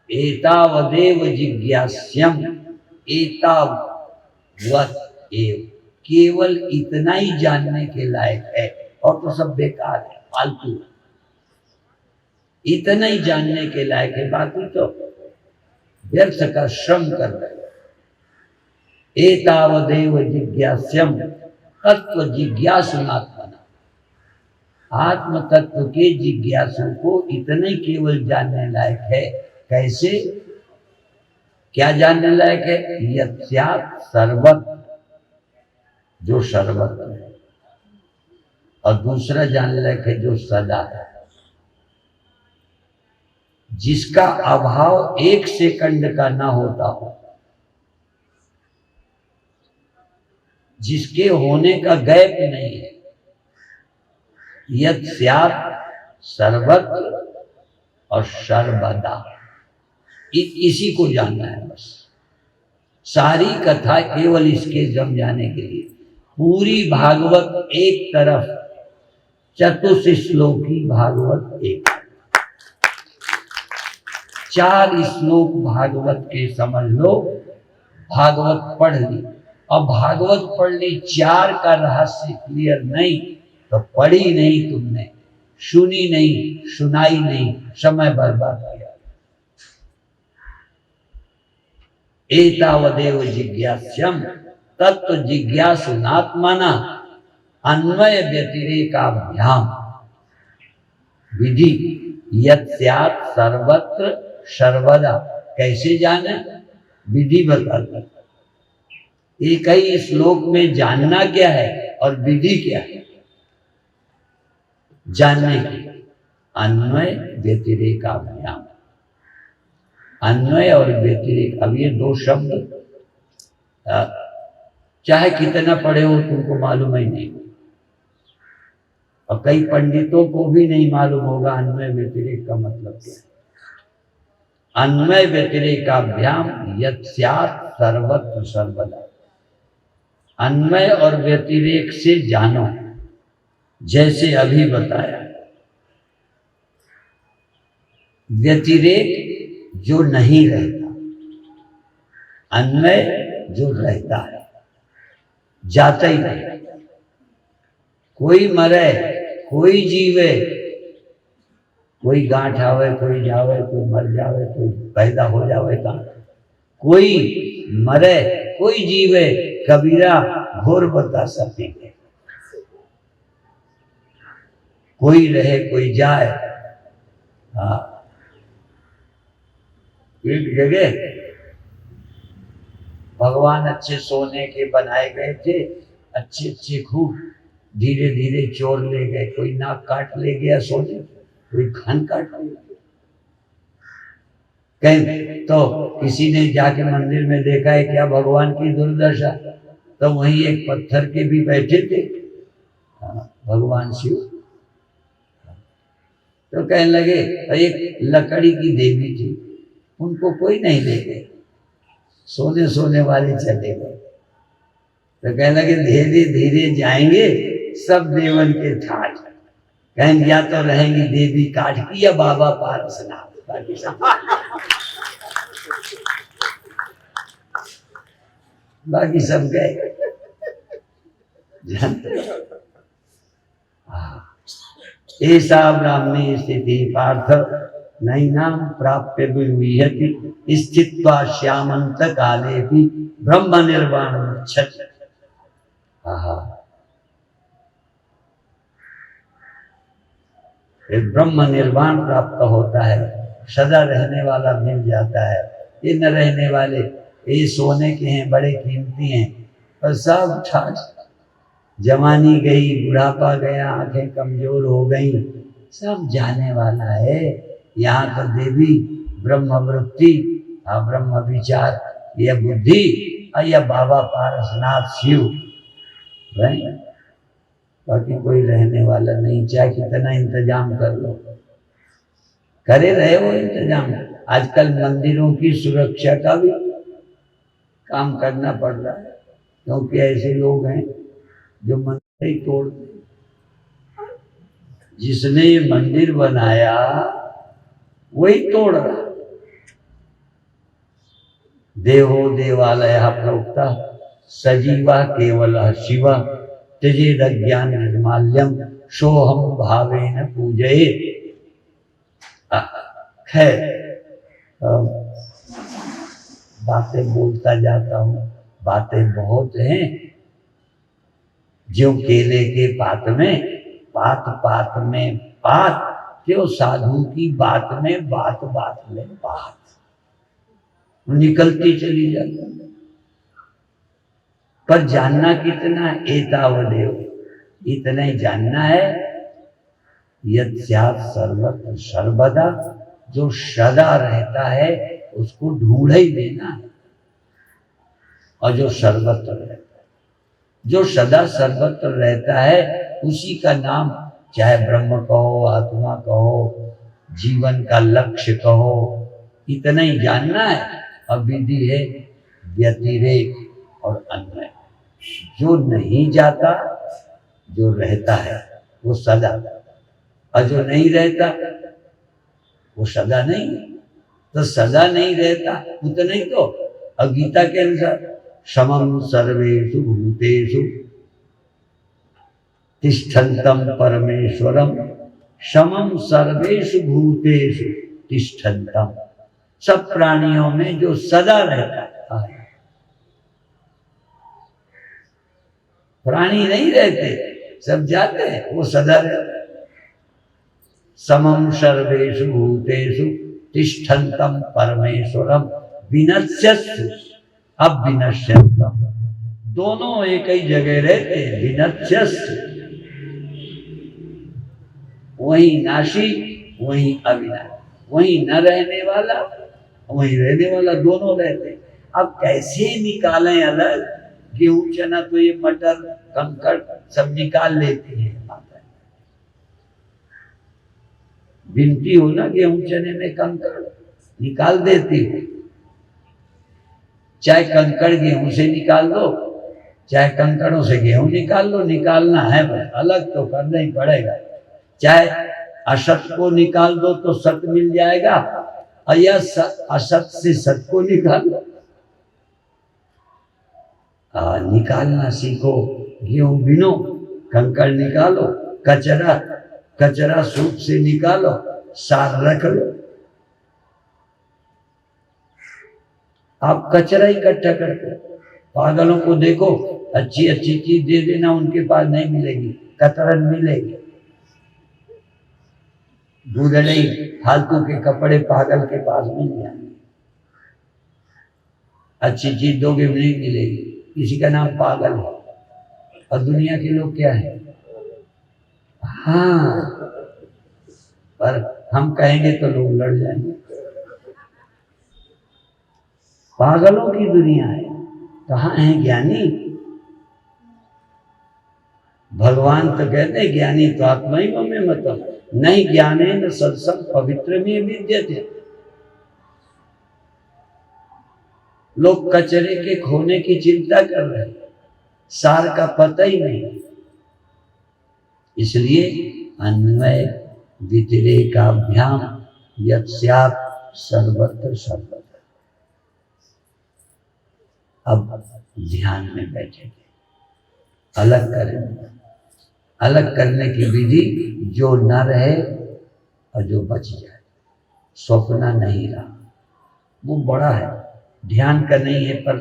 A: एतावदेव जिज्ञास्यम्, एतावत् एव, केवल इतना ही जानने के लायक है, और तो सब बेकार है, फालतू है। इतना ही जानने के लायक है, बाकी तो व्यर्थ का श्रम कर रहे हो। एतावदेव जिज्ञास्यम् तत्व जिज्ञासुनात्मना, आत्म तत्व के जिज्ञासु को इतने केवल जानने लायक है। कैसे? क्या जानने लायक है? यस्यात् सर्वत्र, जो सर्वत्र है, और दूसरा जानने लायक है जो सदा है, जिसका अभाव एक सेकंड का ना होता हो, जिसके होने का गैप नहीं है। यस्यात् सर्वत्र और सर्वदा, इसी को जानना है बस। सारी कथा केवल इसके समझाने के लिए। पूरी भागवत एक तरफ, चतुश्लोकी भागवत एक, 4 श्लोक भागवत के समझ लो, भागवत पढ़ ली। अब भागवत पढ़ ली, 4 का रहस्य क्लियर नहीं तो पढ़ी नहीं तुमने, सुनी नहीं, सुनाई नहीं, समय बर्बाद किया। एतावदेव जिज्ञास्यम तत्व जिज्ञासुनात्मना अन्वय व्यतिरेकाभ्याम विधि यत्स्यात् सर्वत्र सर्वदा। कैसे जाने? विधि बताता। एक ही श्लोक में जानना क्या है और विधि क्या है जानने की? अन्वय व्यतिरेकाभ्याम। अन्वय और व्यतिरेक, अब ये 2 शब्द चाहे कितना पढ़े हो तुमको मालूम ही नहीं, और कई पंडितों को भी नहीं मालूम होगा अन्वय व्यतिरेक का मतलब क्या है। अन्वय व्यतिरेकाभ्याम यत्स्यात् सर्वत्र सर्वदा। अन्वय और व्यतिरेक से जानो, जैसे अभी बताया। व्यतिरेक जो नहीं रहता, अन्वय जो रहता है, जाता ही नहीं। कोई मरे, कोई जीवे, कोई गांठ आवे, कोई जावे, कोई मर जावे, कोई पैदा हो जावे गांठ, कोई मरे, कोई जीवे, कबीरा घोर बतासा पीके। कोई रहे, कोई जाए। हाँ, एक जगह भगवान अच्छे सोने के बनाए गए थे, अच्छे अच्छे खूब, धीरे धीरे चोर ले गए। कोई नाक काट ले गया सोने, कोई कान काट ले गया। कहीं तो किसी ने जाके मंदिर में देखा है क्या भगवान की दुर्दशा, तो वहीं एक पत्थर के भी बैठे थे भगवान शिव। तो कहने लगे, एक लकड़ी की देवी थी, उनको कोई नहीं ले गए, सोने सोने वाले चले गए। तो कहने लगे धीरे धीरे जाएंगे सब देवन के ठाठ। कहेंगे या तो रहेंगी देवी काठ की या बाबा पारसनाथ, बाकी सब बाकी सब गए। ऐसा ब्राह्मणी स्थिति पार्थ नैनाम प्राप्य विहति स्थित्वा श्यामंत काले भी ब्रह्म निर्वाण गच्छति। ब्रह्म निर्वाण प्राप्त होता है, सदा रहने वाला मिल जाता है। ये न रहने वाले, ये सोने के हैं, बड़े कीमती हैं, पर सब ठाठ। जवानी गई, बुढ़ापा गया, आंखें कमजोर हो गई, सब जाने वाला है। यहाँ तो देवी ब्रह्म वृत्ति, ब्रह्म विचार, यह बुद्धि, या बाबा पारसनाथ शिव, बाकी कोई रहने वाला नहीं। चाहे कितना इंतजाम कर लो, करे रहे वो इंतजाम। आजकल मंदिरों की सुरक्षा का भी काम करना पड़ रहा है, क्योंकि ऐसे लोग हैं जो मंदिर ही तोड़ दे। जिसने ये मंदिर बनाया वही तोड़ रहा। देवो देवालय प्रोक्ता सजीवा केवल शिवा त्यजेद ज्ञान निर्माल्यम सोहम भावेन पूजये। खैर बातें बोलता जाता हूँ, बातें बहुत हैं। जो केले के पात में पात, पात में पात, क्यों साधु की बात में बात, बात में बात। निकलती चली जाती। पर जानना कितना, एतावदेव, इतना ही जानना है। यत् स्यात् सर्वत्र सर्वदा, जो सदा रहता है उसको ढूंढ ही देना है, और जो सर्वत्र रहता है, जो सदा सर्वत्र रहता है उसी का नाम, चाहे ब्रह्म कहो, आत्मा कहो, जीवन का लक्ष्य कहो, इतना ही जानना है। अब विधि है व्यतिरेक और अन्वय। जो नहीं जाता, जो रहता है वो सदा, और जो नहीं रहता वो सदा नहीं। तो सदा नहीं रहता उतना ही तो। अब गीता के अनुसार समम सर्वेषु भूतेषु तिष्ठन्तम परमेश्वरम, समम सर्वेषु भूतेषु तिष्ठन्तम, सब प्राणियों में जो सदा रहता है। प्राणी नहीं रहते, सब जाते हैं, वो सदा रहता है। समम सर्वेषु भूतेषु तिष्ठन्तम परमेश्वरम विनश्यत्सु अविनश्यन्तम, दोनों एक ही जगह रहते हैं। विनश्यत्सु, वहीं नाशी वहीं अविनाशी, वहीं न रहने वाला वहीं रहने वाला, दोनों रहते हैं। अब कैसे निकालें अलग? गेहूं चना तो ये मटर कंकड़ सब निकाल लेती है माता, गिनती हो ना गेहूं चने में कंकड़ निकाल देती हो। चाहे कंकड़ गेहूं से निकाल दो, चाहे कंकड़ों से गेहूं निकाल लो, निकालना है बस, अलग तो करना ही पड़ेगा। चाहे असत को निकाल दो तो सत मिल जाएगा, और या असत से सत को निकाल लो। निकालना सीखो, गेहूं बिनो, कंकड़ निकालो, कचरा सूप से निकालो, सार रख लो। आप कचरा इकट्ठा करते हो। पागलों को देखो, अच्छी अच्छी चीज दे देना, उनके पास नहीं मिलेगी, कतरन मिलेगी। दूधड़े फालतू के कपड़े पागल के पास मिल जाएंगे, अच्छी चीज दोगे नहीं मिलेगी। किसी का नाम पागल है, और दुनिया के लोग क्या है? हाँ, पर हम कहेंगे तो लोग लड़ जाएंगे। पागलों की दुनिया है। कहाँ है ज्ञानी? भगवान तो कहते हैं ज्ञानी तो आत्मा ही में मतलब नहीं, ज्ञाने न सत्संग पवित्र में विद्यते। लोग कचरे के खोने की चिंता कर रहे हैं, सार का पता ही नहीं। इसलिए अन्वय व्यतिरेकाभ्याम यत् स्यात् सर्वत्र सर्वत्र। अब ध्यान में बैठेंगे, अलग करेंगे। अलग करने की विधि, जो न रहे और जो बच जाए। स्वप्न नहीं रहा, वो बड़ा है, ध्यान का नहीं है पर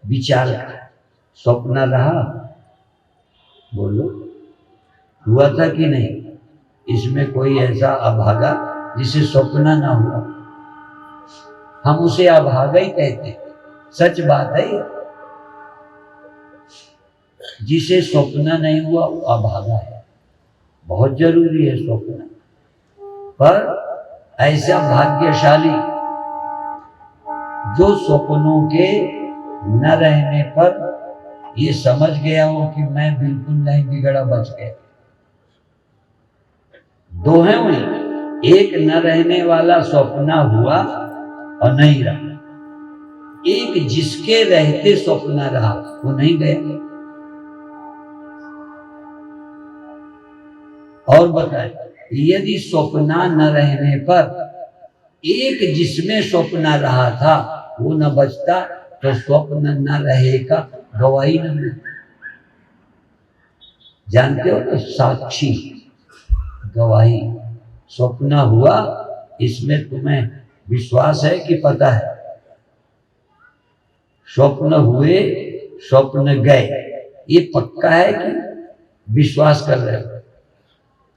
A: विचार का है। स्वप्न रहा, बोलो हुआ था कि नहीं? इसमें कोई ऐसा अभागा जिसे स्वप्न ना हुआ? हम उसे अभागा ही कहते हैं। सच बात है, जिसे स्वप्न नहीं हुआ वो अभागा है। बहुत जरूरी है स्वप्न, पर ऐसा भाग्यशाली जो स्वप्नों के न रहने पर ये समझ गया हो कि मैं बिल्कुल नहीं बिगड़ा, बच गया। दो हैं वही, एक न रहने वाला स्वप्न हुआ और नहीं रहा, एक जिसके रहते स्वप्न रहा वो नहीं गया। और बताए, यदि स्वप्न न रहने पर एक जिसमें स्वप्न रहा था वो न बचता, तो स्वप्न न रहेगा गवाही न मिलती। जानते हो ना, साक्षी गवाही। स्वप्न हुआ, इसमें तुम्हें विश्वास है कि पता है? स्वप्न हुए, स्वप्न गए, ये पक्का है कि विश्वास कर रहे हो?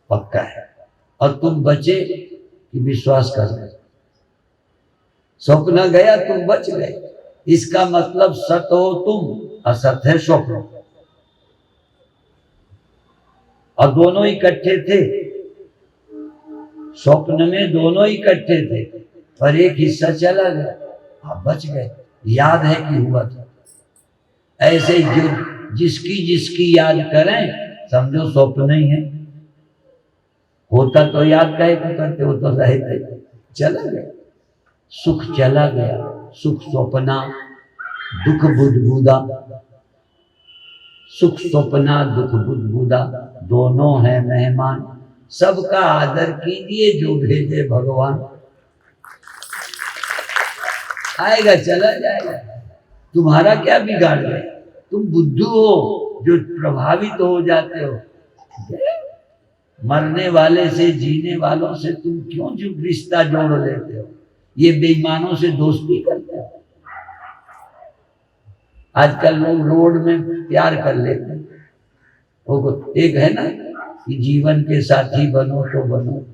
A: पक्का है। और तुम बचे कि विश्वास कर रहे हो? स्वप्न गया तुम बच गए। इसका मतलब सत हो तुम, असत है स्वप्न, और दोनों इकट्ठे थे। स्वप्न में दोनों इकट्ठे थे, पर एक हिस्सा चला गया, आप बच गए। याद है कि हुआ था। ऐसे जो जिसकी जिसकी याद करें समझो स्वप्न ही है। होता तो याद काहे को करते, हो तो रहते, चला गया। सुख चला गया, सुख स्वप्ना, दुख बुदबुदा। सुख स्वप्ना दुख बुदबुदा दोनों है मेहमान, सबका आदर कीजिए जो भेजे भगवान। आएगा चला जाएगा, तुम्हारा क्या बिगाड़ गया? तुम बुद्धू हो जो प्रभावित हो जाते हो। मरने वाले से, जीने वालों से तुम क्यों जो रिश्ता जोड़ लेते हो? ये बेईमानों से दोस्ती करते हो। आजकल लोग रोड में प्यार कर लेते हैं। वो एक है ना कि जीवन के साथी बनो तो बनो,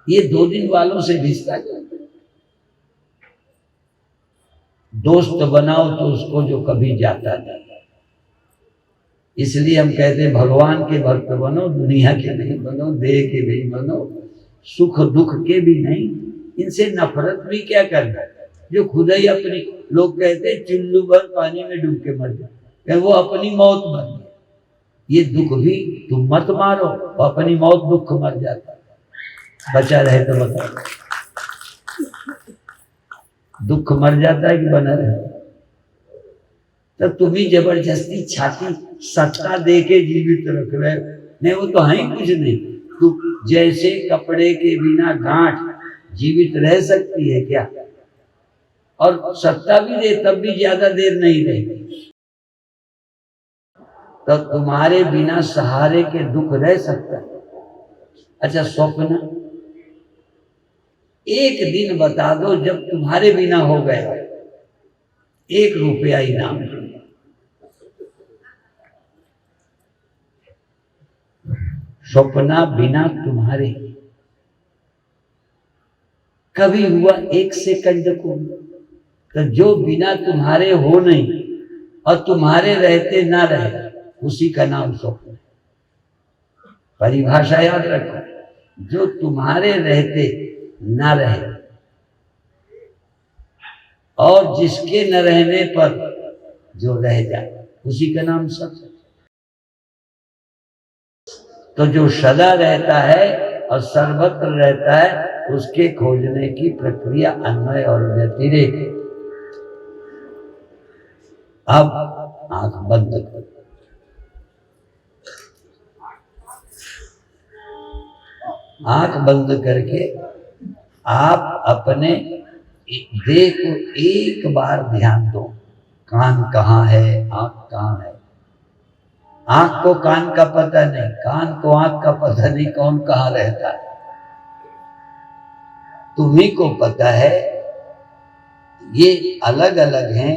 A: ये 2 दिन वालों से रिश्ता करते हैं। दोस्त बनाओ तो उसको जो कभी जाता नहीं। इसलिए हम कहते हैं भगवान के भक्त बनो, दुनिया के नहीं बनो, देह के नहीं बनो, सुख दुख के भी नहीं। इनसे नफरत भी क्या करना, जो खुद ही अपनी, लोग कहते हैं चुल्लू भर पानी में डूब के मर जाए, वो अपनी मौत मर गए। ये दुख भी तुम मत मारो, अपनी मौत दुख मर जाता। बचा रहे तो बताओ, दुख मर जाता है कि बना रहे? तो तुम्हें जबरदस्ती छाती सत्ता दे के जीवित रख रहे हो। नहीं, वो तो है ही कुछ नहीं। तू जैसे कपड़े के बिना गांठ जीवित रह सकती है क्या? और सत्ता भी दे तब भी ज्यादा देर नहीं रहेगी। तो तुम्हारे बिना सहारे के दुख रह सकता है? अच्छा स्वप्न, एक दिन बता दो जब तुम्हारे बिना हो गया, 1 रुपया इनाम। स्वप्ना बिना तुम्हारे कभी हुआ 1 सेकंड को? तो जो बिना तुम्हारे हो नहीं और तुम्हारे रहते ना रहे, उसी का नाम स्वप्न है। परिभाषा याद रखो, जो तुम्हारे रहते ना रहे और जिसके न रहने पर जो रह जाए, उसी का नाम सत्य है। तो जो सदा रहता है और सर्वत्र रहता है, उसके खोजने की प्रक्रिया अन्वय और व्यतिरेक। अब आंख बंद करो, आंख बंद करके आप अपने देह को एक बार ध्यान दो। कान कहाँ है, आंख कहाँ है? आंख को कान का पता नहीं, कान को आंख का पता नहीं, कौन कहाँ रहता है? तुम्ही को पता है। ये अलग अलग हैं,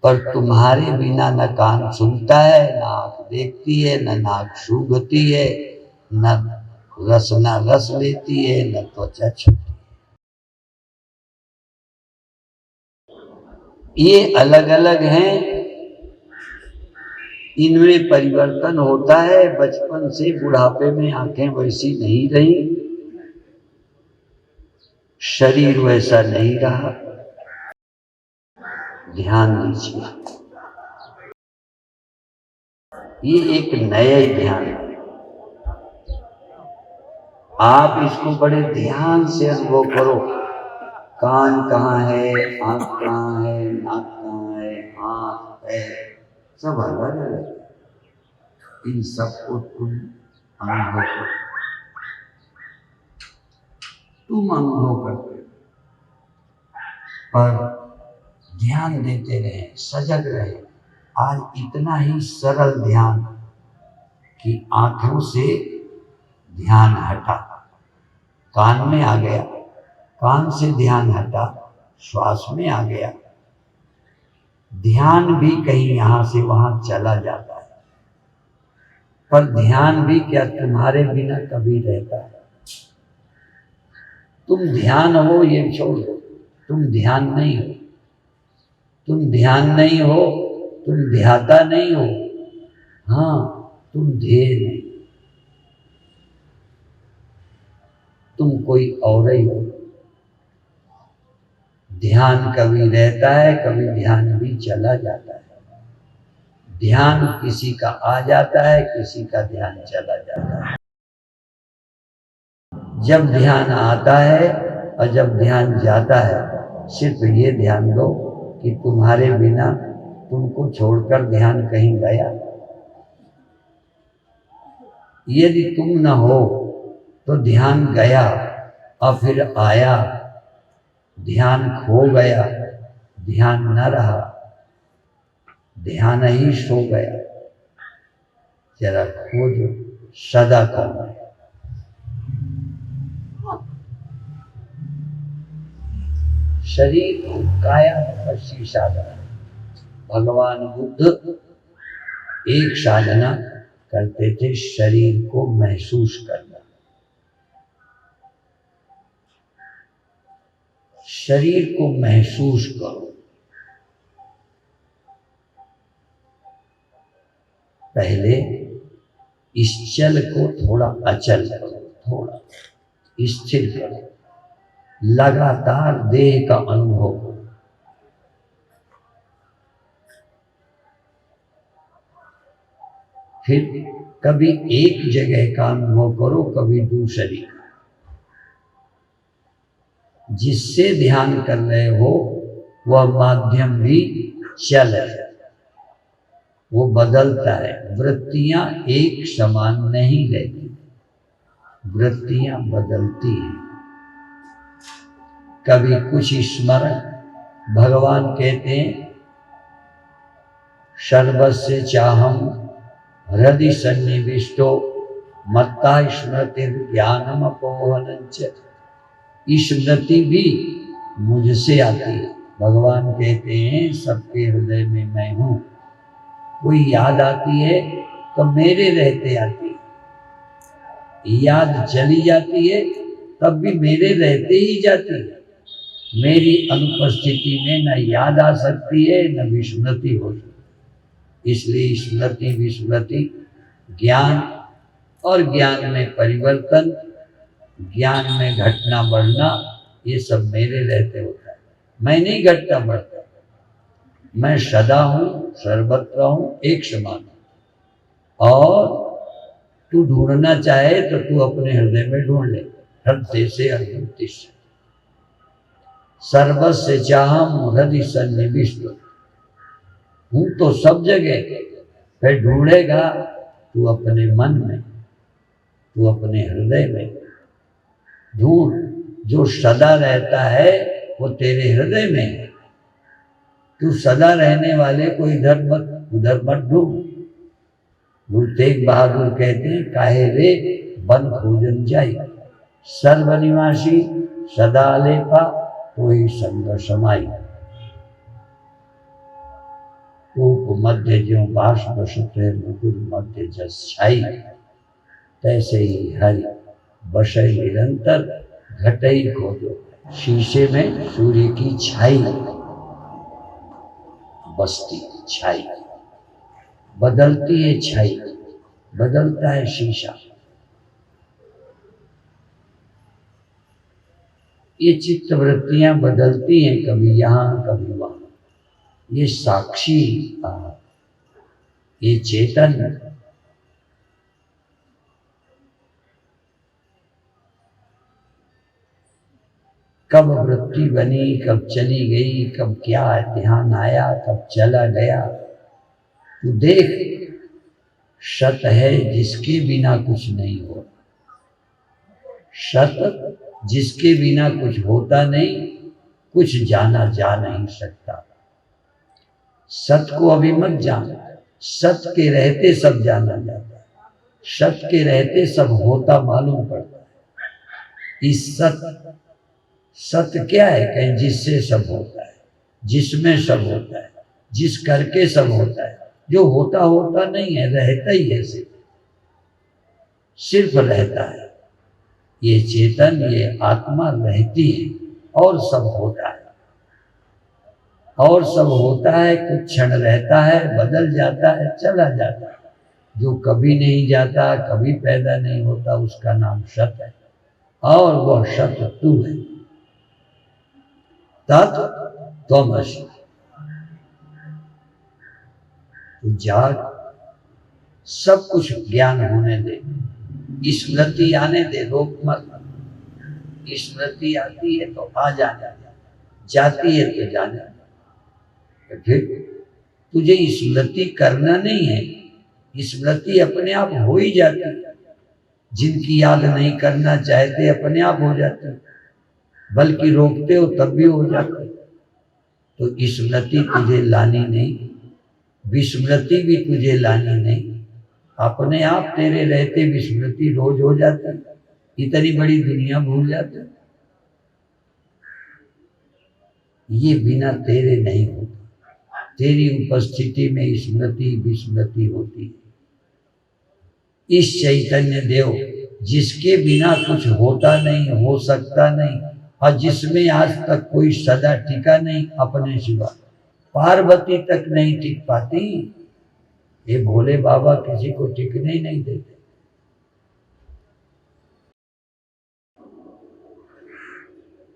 A: पर तुम्हारे बिना न कान सुनता है, न आंख देखती है, न नाक सूंघती है, न रसना रस लेती है, न त्वचा छूती है। ये अलग अलग हैं, इनमें परिवर्तन होता है। बचपन से बुढ़ापे में आंखें वैसी नहीं रही, शरीर वैसा नहीं रहा। ध्यान दीजिए, ये एक नया ही ध्यान है। आप इसको बड़े ध्यान से अनुभव करो। कान कहाँ है, आंख कहाँ है, नाक कहाँ है, हाथ है, सब अलग अलग। इन सबको तुम अनुभव करो, तुम अनुभव करते हो, पर ध्यान देते रहे, सजग रहे। आज इतना ही सरल ध्यान कि आंखों से ध्यान हटा, कान में आ गया, कान से ध्यान हटा, श्वास में आ गया। ध्यान भी कहीं यहां से वहां चला जाता है, पर ध्यान भी क्या तुम्हारे बिना कभी रहता है? तुम ध्यान हो ये छोड़ दो, तुम ध्यान नहीं हो, तुम ध्यान नहीं हो, तुम ध्याता नहीं हो, हाँ तुम ध्येय नहीं, तुम कोई और ही हो। ध्यान कभी रहता है, कभी ध्यान भी चला जाता है। ध्यान किसी का आ जाता है, किसी का ध्यान चला जाता है। जब ध्यान आता है और जब ध्यान जाता है, सिर्फ ये ध्यान दो कि तुम्हारे बिना, तुमको छोड़कर ध्यान कहीं गया। यदि तुम न हो तो ध्यान गया और फिर आया, ध्यान खो गया, ध्यान न रहा, ध्यान ही सो गया। जरा खोजो सदा कौन है। शरीर को काया का शीशा बना। भगवान बुद्ध एक साधना करते थे, शरीर को महसूस करना। शरीर को महसूस करो। पहले इस चल को थोड़ा अचल करो, थोड़ा स्थिर करो, लगातार देह का अनुभव करो। फिर कभी एक जगह का अनुभव करो, कभी दूसरी। जिससे ध्यान कर रहे हो वह माध्यम भी चल है, वो बदलता है। वृत्तियां एक समान नहीं रहती, वृत्तियां बदलती हैं। कभी कुछ स्मरण, भगवान कहते हैं सर्वस्य चाहम हृदि सन्निविष्टो मत्ता स्मृति ज्ञानम अपोहनञ्च। स्मृति भी मुझसे आती है। भगवान कहते हैं सबके हृदय में मैं हूं। कोई याद आती है तो मेरे रहते आती है, याद चली जाती है तब भी मेरे रहते ही जाती है। मेरी अनुपस्थिति में न याद आ सकती है न विस्मृति हो सकती। इसलिए स्मृति विस्मृति, ज्ञान और ज्ञान में परिवर्तन, ज्ञान में घटना बढ़ना, ये सब मेरे रहते होता है। मैं नहीं घटता बढ़ता, मैं सदा हूं, सर्वत्र हूं, एक समान हूं। और तू ढूंढना चाहे तो तू अपने हृदय में ढूंढ ले। हृदय से अर्जुन सर्वस्य चाहम हृदय सन्निविष्ट। हूं तो सब जगह। फिर ढूंढेगा तू अपने मन में, तू अपने हृदय में ढूंढ। जो सदा रहता है वो तेरे हृदय में है। तू सदा रहने वाले को इधर मत उधर मत ढूंढ। गुरु तेग बहादुर कहते हैं काहे रे बन खोजन जाई, सर्वनिवासी सदा लेपा कोई संग समाई। ऊप मध्य ज्यों बास बसते मुकुर मध्य जस छाई, तैसे ही हरि बसै निरंतर घटई खोजो। शीशे में सूर्य की छाई बसती, छाई बदलती है, छाई बदलता है शीशा। ये चित्त वृत्तियां बदलती हैं, कभी यहां कभी वहां। ये साक्षी, ये चेतन। कब वृत्ति बनी, कब चली गई, कब क्या ध्यान आया, कब चला गया। तू देख, सत है जिसके बिना कुछ नहीं होता। सत जिसके बिना कुछ होता नहीं, कुछ जाना जा नहीं सकता। सत को अभी मत जान, सत के रहते सब जाना जाता है। सत के रहते सब होता मालूम पड़ता है। इस सत क्या है? कहीं जिससे सब होता है, जिसमें सब होता है, जिस करके सब होता है। जो होता होता नहीं है, रहता ही है, सिर्फ रहता है। ये चेतन, ये आत्मा रहती है और सब होता है, और सब होता है, कुछ क्षण रहता है, बदल जाता है, चला जाता है। जो कभी नहीं जाता, कभी पैदा नहीं होता, उसका नाम सत है, और वह सत तू है। तत् त्वमसि। तो जाग, सब कुछ ज्ञान होने दे, स्मृति आने दे, रोक मत। स्मृति आती है तो आ जाने, जाती है तो जाने। तो फिर तुझे स्मृति करना नहीं है, स्मृति अपने आप हो ही जाती है। जिनकी याद नहीं करना चाहते अपने आप हो जाती, बल्कि रोकते हो तब भी हो जाती। तो स्मृति तुझे लानी नहीं, विस्मृति भी तुझे लानी नहीं, अपने आप तेरे रहते विस्मृति रोज हो जाती। इतनी बड़ी दुनिया भूल जाती, ये बिना तेरे नहीं होती। तेरी उपस्थिति में स्मृति विस्मृति होती है। इस चैतन्य देव जिसके बिना कुछ होता नहीं, हो सकता नहीं, और जिसमें आज तक कोई सदा टिका नहीं अपने सिवा, पार्वती तक नहीं टिक पाती, ये भोले बाबा किसी को टिकने ही नहीं देते।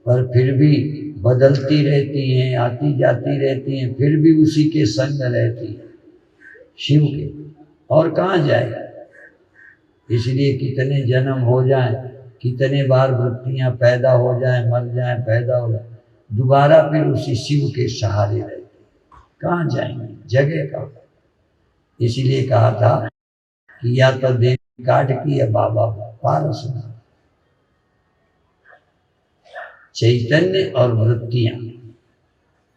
A: पर फिर भी बदलती रहती हैं, आती जाती रहती हैं, फिर भी उसी के संग रहती है, शिव के, और कहाँ जाए। इसलिए कितने जन्म हो जाएं, कितने बार वृत्तियां पैदा हो जाएं, मर जाएं, पैदा हो जाएं, दोबारा फिर उसी शिव के सहारे रहते, कहाँ जाएंगे, जगह कहाँ। इसलिए कहा था कि या तो देवी काट की या बाबा पारसनाथ। चैतन्य और वृत्तियां,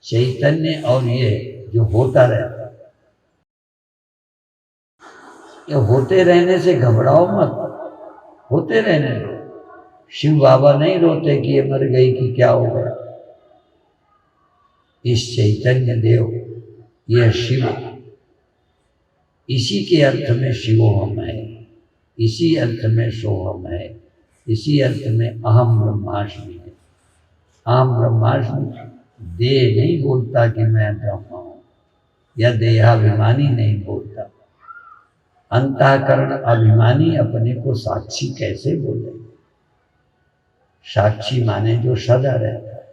A: चैतन्य और ये जो होता रहता, ये होते रहने से घबराओ मत, होते रहने दो। शिव बाबा नहीं रोते कि ये मर गई कि क्या हो गया। इस चैतन्य देव, यह शिव, इसी के अर्थ में शिवोहम है, इसी अर्थ में सोहम है, इसी अर्थ में अहम ब्रह्मास्मि है। अहम ब्रह्मास्मि देह नहीं बोलता कि मैं ब्रह्मा हूं, या देहाभिमानी नहीं बोलता। अंतःकरण अभिमानी अपने को साक्षी कैसे बोले। साक्षी माने जो सदा रहता है,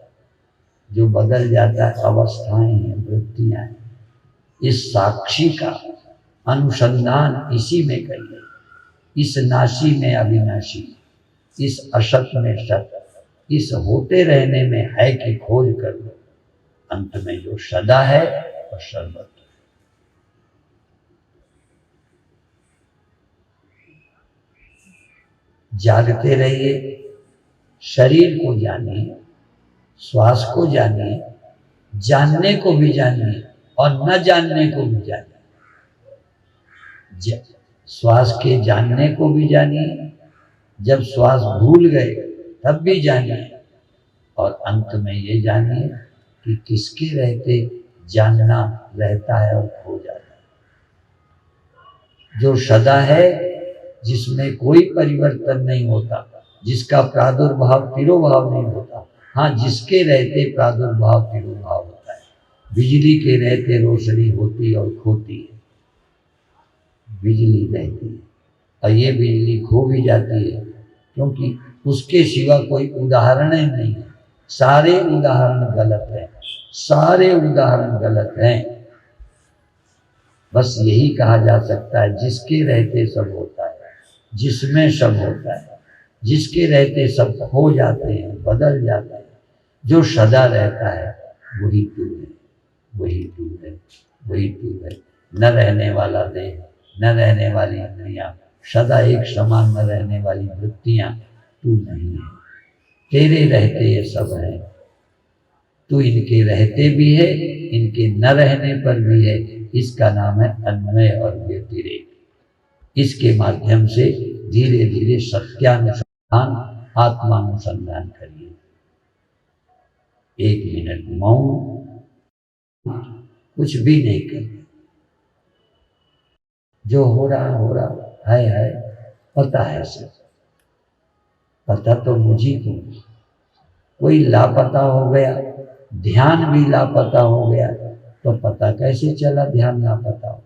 A: जो बदल जाता है, अवस्थाएं हैं, वृत्तियां हैं। इस साक्षी का अनुसंधान इसी में करिए, इस नाशी में अविनाशी, इस असत में सत, इस होते रहने में है की खोज कर लो। अंत में जो सदा है वह सर्वत्र। जागते रहिए, शरीर को जानिए, श्वास को जानिए, जानने को भी जानिए और न जानने को भी जानिए। श्वास के जानने को भी जानिए, जब श्वास भूल गए तब भी जानिए, और अंत में ये जानिए कि किसके रहते जानना रहता है और खो जाता है। जो सदा है, जिसमें कोई परिवर्तन नहीं होता, जिसका प्रादुर्भाव तिरोभाव नहीं होता। हाँ, जिसके रहते प्रादुर्भाव तिरोभाव होता है। बिजली के रहते रोशनी होती और खोती है, बिजली रहती है, और ये बिजली खो भी जाती है, क्योंकि उसके सिवा कोई उदाहरण ही नहीं है। सारे उदाहरण गलत हैं, सारे उदाहरण गलत हैं। बस यही कहा जा सकता है, जिसके रहते सब होता है, जिसमें सब होता है, जिसके रहते सब खो जाते हैं, बदल जाते हैं, जो सदा रहता है वही तू है, वही तू है, वही तू है। न रहने वाला देह, न रहने वाली इंद्रियां, सदा एक समान न रहने वाली वृत्तियां, तू नहीं है। तेरे रहते ये सब है, तू इनके रहते भी है, इनके न रहने पर भी है। इसका नाम है अन्वय और व्यतिरेक। इसके माध्यम से धीरे धीरे सत्यानुसंधान, आत्मानुसंधान करिए। 1 मिनट मौन, कुछ भी नहीं करना, जो हो रहा है, है, पता है सब, पता तो मुझी को। कोई लापता हो गया, ध्यान भी लापता हो गया, तो पता कैसे चला ध्यान लापता हो?